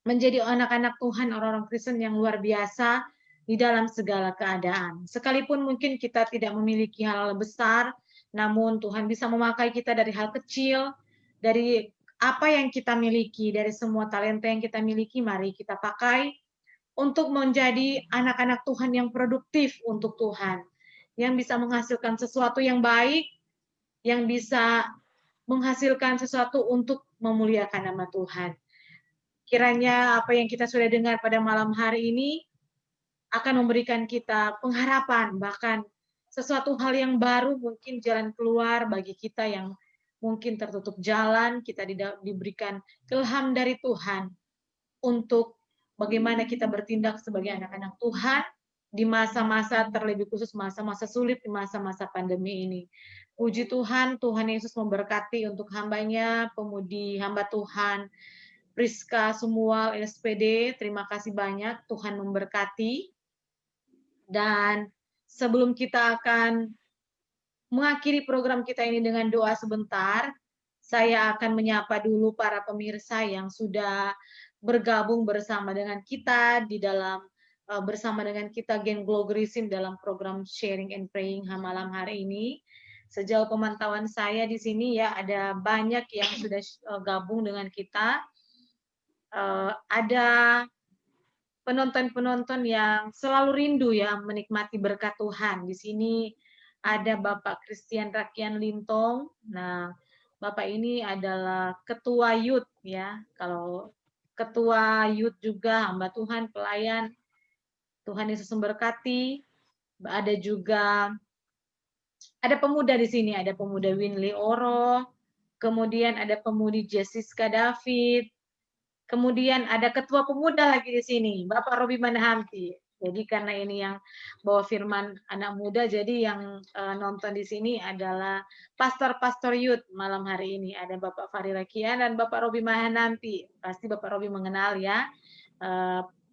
Menjadi anak-anak Tuhan, orang-orang Kristen yang luar biasa di dalam segala keadaan. Sekalipun mungkin kita tidak memiliki hal besar, namun Tuhan bisa memakai kita dari hal kecil, dari apa yang kita miliki, dari semua talenta yang kita miliki, mari kita pakai untuk menjadi anak-anak Tuhan yang produktif untuk Tuhan, yang bisa menghasilkan sesuatu yang baik, yang bisa menghasilkan sesuatu untuk memuliakan nama Tuhan. Kiranya apa yang kita sudah dengar pada malam hari ini akan memberikan kita pengharapan, bahkan sesuatu hal yang baru, mungkin jalan keluar bagi kita yang mungkin tertutup jalan, kita diberikan ilham dari Tuhan untuk bagaimana kita bertindak sebagai anak-anak Tuhan di masa-masa terlebih khusus masa-masa sulit, di masa-masa pandemi ini. Puji Tuhan, Tuhan Yesus memberkati untuk hambanya, pemudi hamba Tuhan, Priska semua SPD, terima kasih banyak, Tuhan memberkati. Dan sebelum kita akan mengakhiri program kita ini dengan doa sebentar, saya akan menyapa dulu para pemirsa yang sudah bergabung bersama dengan kita di dalam bersama dengan kita Gen Glogrisim dalam program Sharing and Praying malam hari ini. Sejauh pemantauan saya di sini ya, ada banyak yang sudah gabung dengan kita. Ada penonton-penonton yang selalu rindu ya menikmati berkat Tuhan. Di sini ada Bapak Christian Rakian Lintong. Nah, Bapak ini adalah ketua youth ya. Kalau ketua youth juga hamba Tuhan, pelayan. Tuhan Yesus memberkati. Ada pemuda di sini, ada pemuda Winley Oro, kemudian ada pemudi Jessica David, kemudian ada ketua pemuda lagi di sini, Bapak Robi Manahamti. Jadi karena ini yang bawa firman anak muda, jadi yang nonton di sini adalah pastor-pastor youth malam hari ini. Ada Bapak Fahri Rakian dan Bapak Robi Mahanampi. Pasti Bapak Robi mengenal ya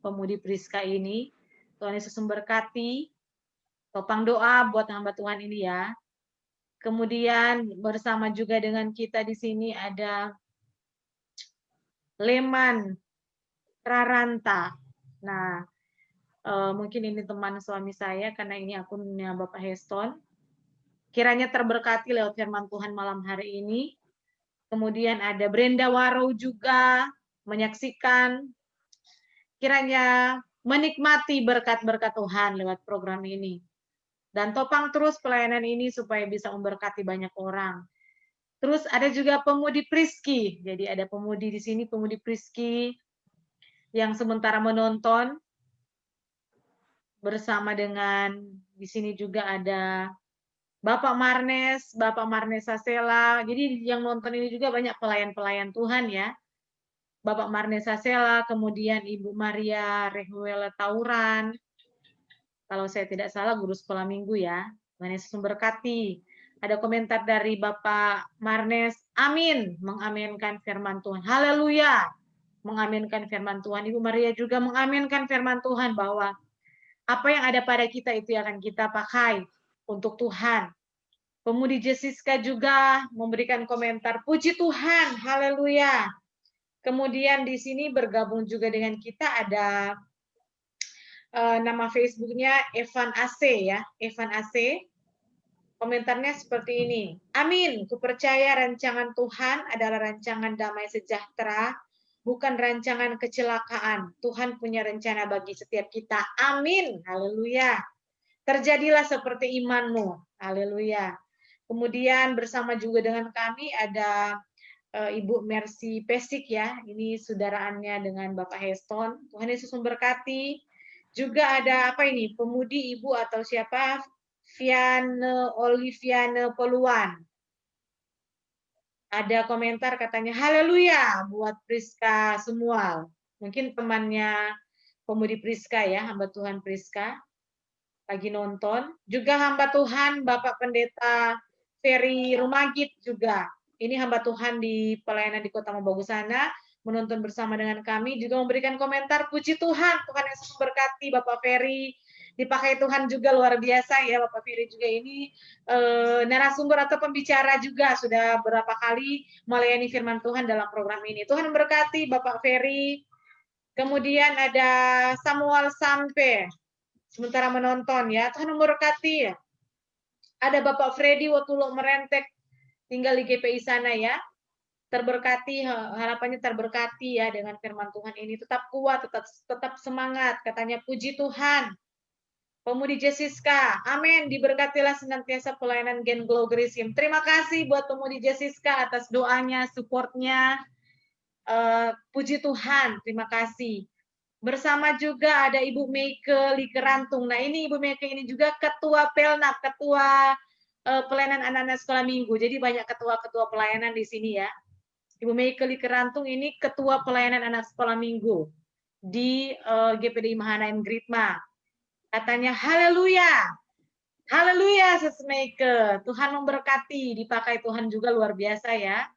pemudi Priska ini. Tuhan Yesus memberkati. Topang doa buat hamba Tuhan ini ya. Kemudian bersama juga dengan kita di sini ada Leman Raranta. Nah, mungkin ini teman suami saya karena ini akunnya Bapak Heston. Kiranya terberkati lewat firman Tuhan malam hari ini. Kemudian ada Brenda Waro juga menyaksikan. Kiranya menikmati berkat-berkat Tuhan lewat program ini. Dan topang terus pelayanan ini supaya bisa memberkati banyak orang. Terus ada juga pemudi Priski. Jadi ada pemudi di sini, pemudi Priski yang sementara menonton bersama dengan di sini juga ada Bapak Marnes Sasela. Jadi yang nonton ini juga banyak pelayan-pelayan Tuhan ya. Bapak Marnes Sasela, kemudian Ibu Maria Rehuela Tauran. Kalau saya tidak salah guru sekolah minggu ya. Tuhan Yesus memberkati. Ada komentar dari Bapak Marnes, amin, mengaminkan firman Tuhan. Haleluya, mengaminkan firman Tuhan. Ibu Maria juga mengaminkan firman Tuhan bahwa apa yang ada pada kita itu akan kita pakai untuk Tuhan. Pemudi Jessica juga memberikan komentar, puji Tuhan, haleluya. Kemudian di sini bergabung juga dengan kita ada nama Facebooknya Evan AC ya, Evan AC. Komentarnya seperti ini. Amin, kupercaya rancangan Tuhan adalah rancangan damai sejahtera, bukan rancangan kecelakaan. Tuhan punya rencana bagi setiap kita. Amin, haleluya. Terjadilah seperti imanmu, haleluya. Kemudian bersama juga dengan kami ada Ibu Mercy Pesik ya, ini saudaraannya dengan Bapak Heston. Tuhan Yesus memberkati. Juga ada apa ini, pemudi ibu atau siapa, Oliviane Poluan. Ada komentar katanya, haleluya buat Priska semua. Mungkin temannya pemudi Priska ya, hamba Tuhan Priska. Lagi nonton. Juga hamba Tuhan Bapak Pendeta Ferry Rumagit juga. Ini hamba Tuhan di pelayanan di Kota Mobagu sana. Menonton bersama dengan kami, juga memberikan komentar, puji Tuhan, Tuhan Yesus memberkati Bapak Ferry, dipakai Tuhan juga luar biasa ya. Bapak Ferry juga ini narasumber atau pembicara juga, sudah berapa kali melayani firman Tuhan dalam program ini. Tuhan memberkati Bapak Ferry. Kemudian ada Samuel Sampe, sementara menonton ya, Tuhan memberkati ya. Ada Bapak Freddy Watulo Merentek, tinggal di GPI sana ya. Terberkati, harapannya terberkati ya dengan firman Tuhan ini. Tetap kuat, tetap semangat. Katanya puji Tuhan. Pemudi Jessica, amin. Diberkatilah senantiasa pelayanan Gen Glogrisim. Terima kasih buat Pemudi Jessica atas doanya, supportnya. Puji Tuhan, terima kasih. Bersama juga ada Ibu Meike Likerantung. Nah ini Ibu Meike ini juga ketua Pelnap, ketua pelayanan anak-anak sekolah minggu. Jadi banyak ketua-ketua pelayanan di sini ya. Ibu Meike Likerantung ini ketua pelayanan anak sekolah minggu di GPDI Mahanaim Gritma. Katanya haleluya, haleluya Sis Meike. Tuhan memberkati, dipakai Tuhan juga luar biasa ya.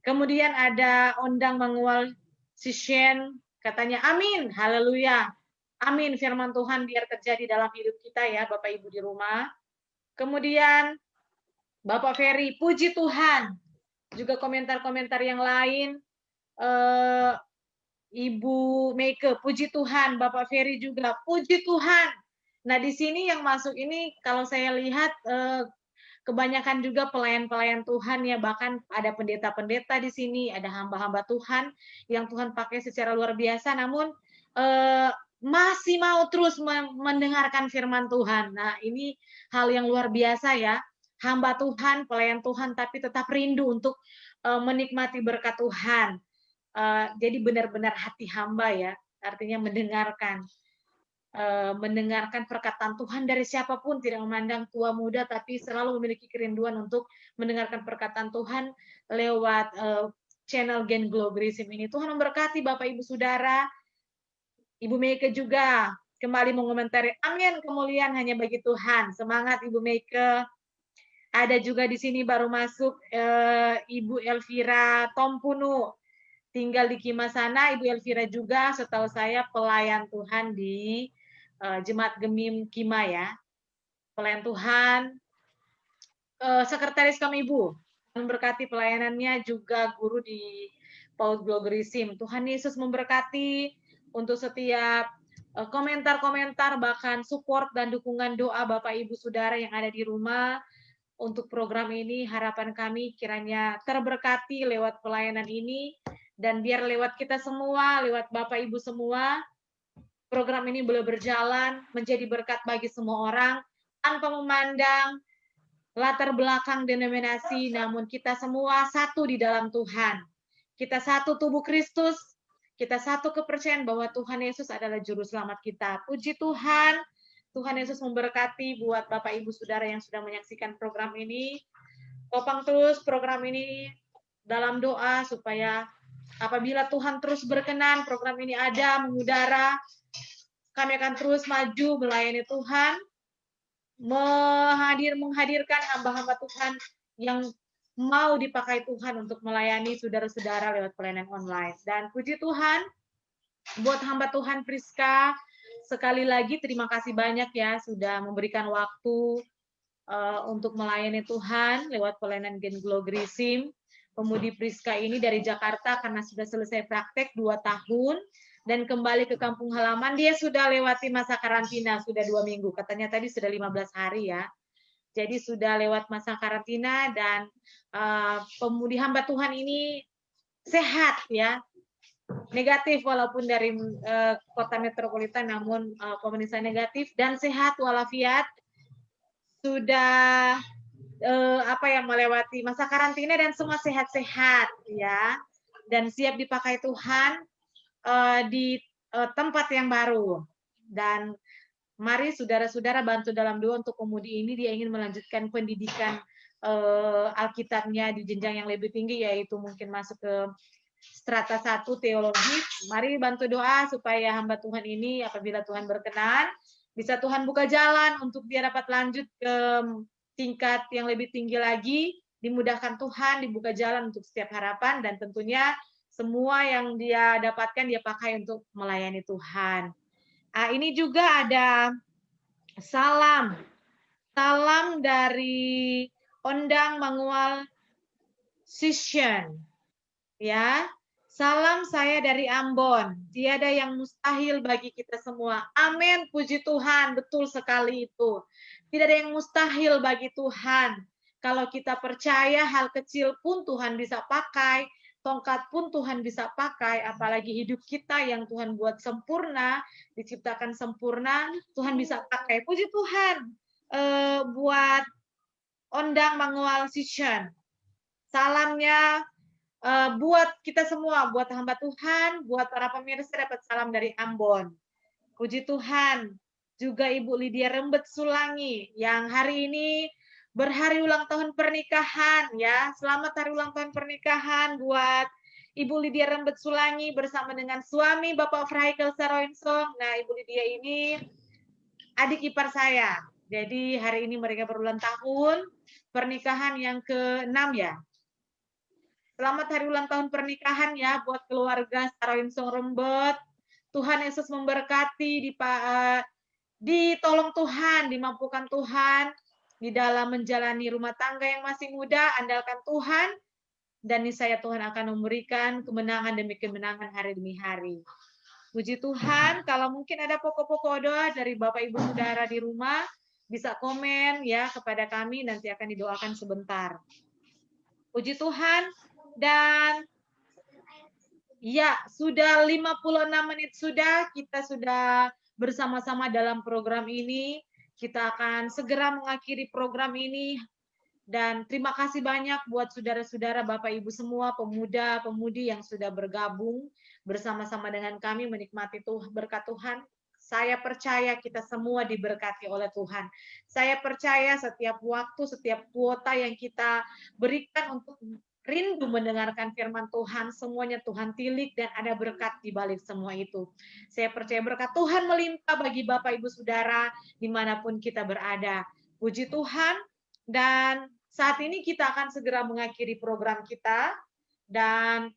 Kemudian ada Ondang Mangual Sisyen, katanya amin, haleluya. Amin, firman Tuhan biar terjadi dalam hidup kita ya Bapak Ibu di rumah. Kemudian Bapak Ferry, puji Tuhan. Juga komentar-komentar yang lain Ibu Meike, puji Tuhan. Bapak Ferry juga, puji Tuhan. Nah, di sini yang masuk ini kalau saya lihat kebanyakan juga pelayan-pelayan Tuhan ya, bahkan ada pendeta-pendeta di sini, ada hamba-hamba Tuhan yang Tuhan pakai secara luar biasa, namun masih mau terus mendengarkan firman Tuhan. Nah, ini hal yang luar biasa ya, hamba Tuhan, pelayan Tuhan, tapi tetap rindu untuk menikmati berkat Tuhan. Jadi benar-benar hati hamba ya, artinya mendengarkan perkataan Tuhan dari siapapun, tidak memandang tua muda, tapi selalu memiliki kerinduan untuk mendengarkan perkataan Tuhan lewat channel Gen Glogerism ini. Tuhan memberkati Bapak Ibu Saudara. Ibu Meike juga kembali mengomentari, amin, kemuliaan hanya bagi Tuhan. Semangat Ibu Meike. Ada juga di sini baru masuk Ibu Elvira Tompunu, tinggal di Kima sana. Ibu Elvira juga setahu saya pelayan Tuhan di Jemaat Gemim Kima ya, pelayan Tuhan, sekretaris kami Ibu, memberkati pelayanannya, juga guru di PAUD Glogerism. Tuhan Yesus memberkati untuk setiap komentar-komentar, bahkan support dan dukungan doa Bapak Ibu Saudara yang ada di rumah untuk program ini. Harapan kami kiranya terberkati lewat pelayanan ini, dan biar lewat kita semua, lewat Bapak Ibu semua, program ini boleh berjalan menjadi berkat bagi semua orang tanpa memandang latar belakang denominasi, namun kita semua satu di dalam Tuhan. Kita satu tubuh Kristus, kita satu kepercayaan bahwa Tuhan Yesus adalah juru selamat kita. Puji Tuhan, Tuhan Yesus memberkati buat Bapak Ibu Saudara yang sudah menyaksikan program ini. Topang terus program ini dalam doa supaya apabila Tuhan terus berkenan program ini ada mengudara, kami akan terus maju melayani Tuhan, menghadirkan hamba-hamba Tuhan yang mau dipakai Tuhan untuk melayani saudara-saudara lewat pelayanan online. Dan puji Tuhan, buat hamba Tuhan Priska, sekali lagi terima kasih banyak ya sudah memberikan waktu untuk melayani Tuhan lewat pelayanan Gen Glogerism. Pemudi Priska ini dari Jakarta karena sudah selesai praktek 2 tahun, dan kembali ke kampung halaman. Dia sudah lewati masa karantina, sudah 2 minggu. Katanya tadi sudah 15 hari ya. Jadi sudah lewat masa karantina, dan pemudi hamba Tuhan ini sehat ya. Negatif walaupun dari kota metropolitan, namun pemeriksaan negatif dan sehat walafiat. Sudah melewati masa karantina dan semua sehat-sehat ya. Dan siap dipakai Tuhan di tempat yang baru. Dan mari saudara-saudara bantu dalam doa untuk pemudi ini. Dia ingin melanjutkan pendidikan Alkitabnya di jenjang yang lebih tinggi, yaitu mungkin masuk ke strata 1 teologi. Mari bantu doa supaya hamba Tuhan ini apabila Tuhan berkenan, bisa Tuhan buka jalan untuk dia dapat lanjut ke tingkat yang lebih tinggi lagi, dimudahkan Tuhan, dibuka jalan untuk setiap harapan, dan tentunya semua yang dia dapatkan dia pakai untuk melayani Tuhan. Ini juga ada salam dari Ondang Mangual Sisyen, ya. Salam saya dari Ambon. Tiada yang mustahil bagi kita semua. Amin, puji Tuhan, betul sekali itu. Tidak ada yang mustahil bagi Tuhan. Kalau kita percaya, hal kecil pun Tuhan bisa pakai. Tongkat pun Tuhan bisa pakai, apalagi hidup kita yang Tuhan buat sempurna, diciptakan sempurna, Tuhan bisa pakai. Puji Tuhan buat Ondang Mangual Sisyen. Salamnya buat kita semua, buat hamba Tuhan, buat para pemirsa dapat salam dari Ambon. Puji Tuhan. Juga Ibu Lydia Rembet Sulangi yang hari ini berhari ulang tahun pernikahan ya. Selamat hari ulang tahun pernikahan buat Ibu Lydia Rembet Sulangi bersama dengan suami Bapak Fraikel Saroinsong. Nah, Ibu Lydia ini adik ipar saya. Jadi hari ini mereka berulang tahun pernikahan yang ke-6 ya. Selamat hari ulang tahun pernikahan ya buat keluarga Saroinsong Rembet. Tuhan Yesus memberkati, ditolong Tuhan, dimampukan Tuhan di dalam menjalani rumah tangga yang masih muda. Andalkan Tuhan dan niscaya Tuhan akan memberikan kemenangan demi kemenangan hari demi hari. Puji Tuhan, kalau mungkin ada pokok-pokok doa dari Bapak Ibu Saudara di rumah, bisa komen ya kepada kami, nanti akan didoakan sebentar. Puji Tuhan, dan ya, sudah 56 menit sudah, kita sudah bersama-sama dalam program ini. Kita akan segera mengakhiri program ini. Dan terima kasih banyak buat saudara-saudara, Bapak Ibu semua, pemuda-pemudi yang sudah bergabung bersama-sama dengan kami menikmati berkat Tuhan. Saya percaya kita semua diberkati oleh Tuhan. Saya percaya setiap waktu, setiap kuota yang kita berikan untuk rindu mendengarkan firman Tuhan, semuanya Tuhan tilik dan ada berkat di balik semua itu. Saya percaya berkat Tuhan melimpah bagi Bapak Ibu Saudara dimanapun kita berada. Puji Tuhan, dan saat ini kita akan segera mengakhiri program kita, dan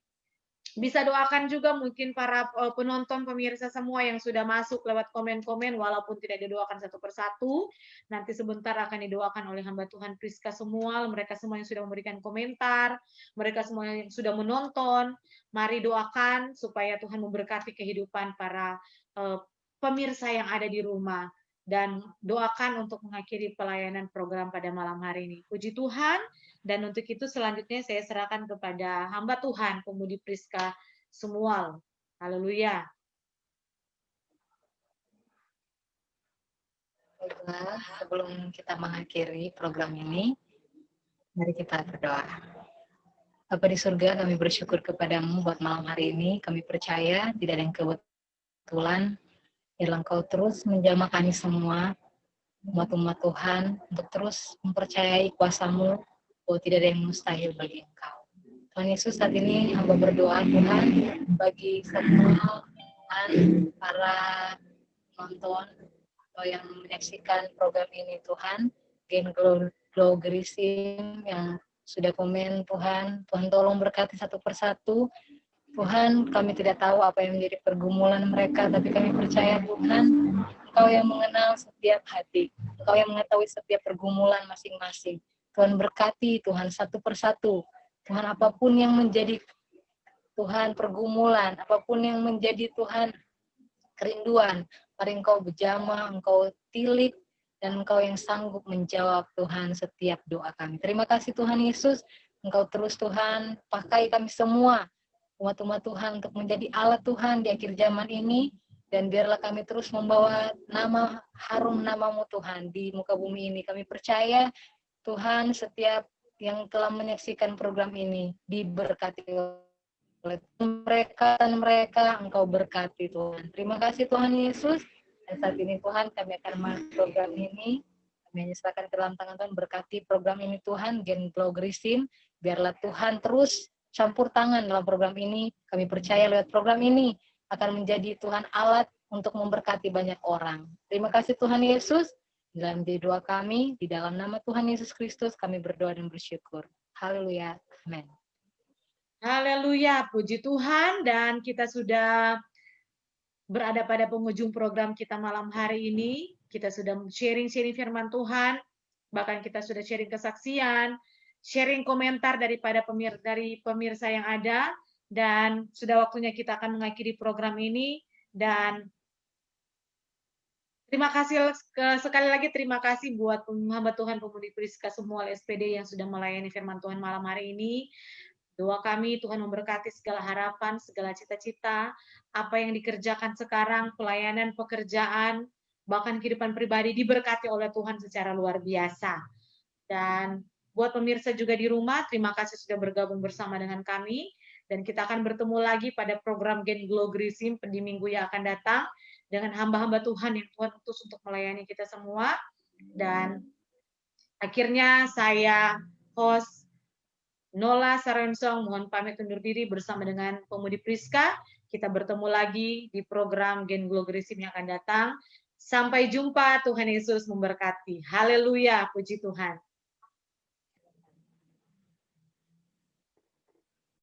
bisa doakan juga mungkin para penonton, pemirsa semua yang sudah masuk lewat komen-komen, walaupun tidak didoakan satu persatu. Nanti sebentar akan didoakan oleh hamba Tuhan Priska semua, mereka semua yang sudah memberikan komentar, mereka semua yang sudah menonton. Mari doakan supaya Tuhan memberkati kehidupan para pemirsa yang ada di rumah. Dan doakan untuk mengakhiri pelayanan program pada malam hari ini. Puji Tuhan, dan untuk itu selanjutnya saya serahkan kepada hamba Tuhan, Pemudi Priska Sumual. Haleluya. Baiklah, sebelum kita mengakhiri program ini, mari kita berdoa. Bapa di surga, kami bersyukur kepadamu buat malam hari ini. Kami percaya tidak ada yang kebetulan. Biarlah Engkau terus menjamah kami semua, umat-umat Tuhan, untuk terus mempercayai kuasa-Mu, bahwa tidak ada yang mustahil bagi Engkau. Tuhan Yesus, saat ini hamba berdoa Tuhan, bagi semua Tuhan, para penonton, atau yang menyaksikan program ini Tuhan, Gen Glogerism yang sudah komen Tuhan, Tuhan tolong berkati satu persatu. Tuhan, kami tidak tahu apa yang menjadi pergumulan mereka, tapi kami percaya Tuhan, Engkau yang mengenal setiap hati, Engkau yang mengetahui setiap pergumulan masing-masing. Tuhan berkati Tuhan satu persatu. Tuhan, apapun yang menjadi Tuhan pergumulan, apapun yang menjadi Tuhan kerinduan, mari Engkau berjamah, Engkau tilik, dan Engkau yang sanggup menjawab Tuhan setiap doa kami. Terima kasih Tuhan Yesus, Engkau terus Tuhan pakai kami semua, umat-umat Tuhan, untuk menjadi alat Tuhan di akhir zaman ini, dan biarlah kami terus membawa nama harum nama-Mu Tuhan di muka bumi ini. Kami percaya Tuhan, setiap yang telah menyaksikan program ini diberkati oleh mereka dan mereka, Engkau berkati Tuhan. Terima kasih Tuhan Yesus. Dan saat ini Tuhan, kami akan masuk program ini. Kami menyerahkan ke dalam tangan Tuhan, berkati program ini Tuhan, Gen Glogerism. Biarlah Tuhan terus campur tangan dalam program ini. Kami percaya lewat program ini akan menjadi Tuhan alat untuk memberkati banyak orang. Terima kasih Tuhan Yesus. Dalam doa kami, di dalam nama Tuhan Yesus Kristus, kami berdoa dan bersyukur. Haleluya. Amin. Haleluya, puji Tuhan, dan kita sudah berada pada penghujung program kita malam hari ini. Kita sudah sharing-sharing firman Tuhan, bahkan kita sudah sharing kesaksian, sharing komentar dari pemirsa yang ada, dan sudah waktunya kita akan mengakhiri program ini. Dan terima kasih sekali lagi, terima kasih buat hamba Tuhan Pemudi Priska Sumual SPD yang sudah melayani firman Tuhan malam hari ini. Doa kami Tuhan memberkati segala harapan, segala cita-cita, apa yang dikerjakan sekarang, pelayanan, pekerjaan, bahkan kehidupan pribadi diberkati oleh Tuhan secara luar biasa. Dan buat pemirsa juga di rumah, terima kasih sudah bergabung bersama dengan kami. Dan kita akan bertemu lagi pada program Gen Glogerism di minggu yang akan datang dengan hamba-hamba Tuhan yang Tuhan utus untuk melayani kita semua. Dan akhirnya saya host Nola Sarensong mohon pamit undur diri bersama dengan Pemudi Priska. Kita bertemu lagi di program Gen Glogerism yang akan datang. Sampai jumpa, Tuhan Yesus memberkati. Haleluya, puji Tuhan.